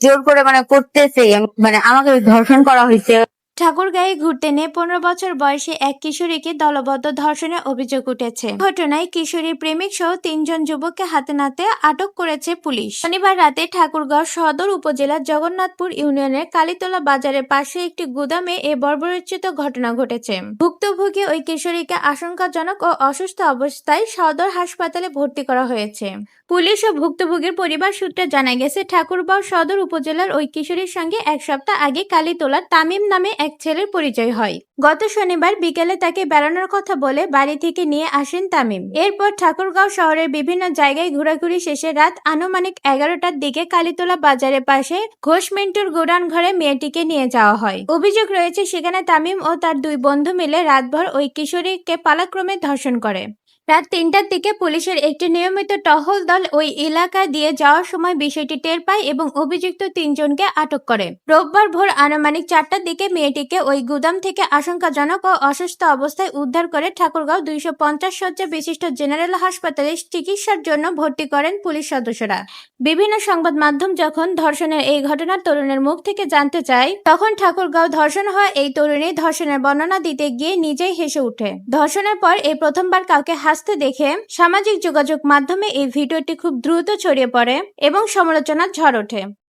জোর করে মানে করতেছে, মানে আমাকে ধর্ষণ করা হয়েছে। ঠাকুরগাঁয়ে ঘুরতে নিয়ে 15 বছর বয়সী এক কিশোরীকে দলবদ্ধ ধর্ষণের অভিযোগ উঠেছে। ঘটনায় কিশোরীর প্রেমিক সহ 3 জন যুবককে হাতে নাতে আটক করেছে পুলিশ। শনিবার রাতে ঠাকুরগাঁও সদর উপজেলার জগন্নাথপুর ইউনিয়নের কালীতলা বাজারের পাশে একটি গুদামে এ বর্বরোচিত ঘটনা ঘটেছে। ভুক্তভোগী ওই কিশোরীকে আশঙ্কাজনক ও অসুস্থ অবস্থায় সদর হাসপাতালে ভর্তি করা হয়েছে। পুলিশ ও ভুক্তভোগীর পরিবার সূত্রে জানা গেছে, ঠাকুরগাঁও সদর উপজেলার ওই কিশোরীর সঙ্গে এক সপ্তাহ আগে কালীতলার তামিম নামে এক ছেলের পরিচয় হয়। গত শনিবার বিকেলে তাকে বেড়ানোর কথা বলে বাড়ি থেকে নিয়ে আসেন তামিম। এরপর ঠাকুরগাঁও শহরের বিভিন্ন জায়গায় ঘোরাঘুরি শেষে রাত আনুমানিক 11টার দিকে কালীতলা বাজারের পাশে ঘোষ মিন্টুর গোডাউন ঘরে মেয়েটিকে নিয়ে যাওয়া হয়। অভিযোগ রয়েছে, সেখানে তামিম ও তার 2 বন্ধু মিলে রাতভর ওই কিশোরীকে পালাক্রমে ধর্ষণ করে। রাত 3টার দিকে পুলিশের একটি নিয়মিত টহল দল ওই এলাকা দিয়ে যাওয়ার সময় বিষয়টি টের পায় এবং অভিযুক্ত 3 জনকে আটক করে। রোববার ভোর আনুমানিক 4টার দিকে মেয়েটিকে ওই গুদাম থেকে আশঙ্কাজনক ও অসুস্থ অবস্থায় উদ্ধার করে ঠাকুরগাঁও 250 শয্যা বিশিষ্ট জেনারেল হাসপাতালে চিকিৎসার জন্য ভর্তি করেন পুলিশ সদস্যরা। বিভিন্ন সংবাদ মাধ্যম যখন ধর্ষণের এই ঘটনার তরুণের মুখ থেকে জানতে চায়, তখন ঠাকুরগাঁও ধর্ষণ হওয়া এই তরুণী ধর্ষণের বর্ণনা দিতে গিয়ে নিজেই হেসে ওঠে। ধর্ষণের পর এই প্রথমবার কাউকে হাসতে দেখে সামাজিক যোগাযোগ মাধ্যমে এই ভিডিওটি খুব দ্রুত ছড়িয়ে পড়ে এবং সমালোচনার ঝড় ওঠে।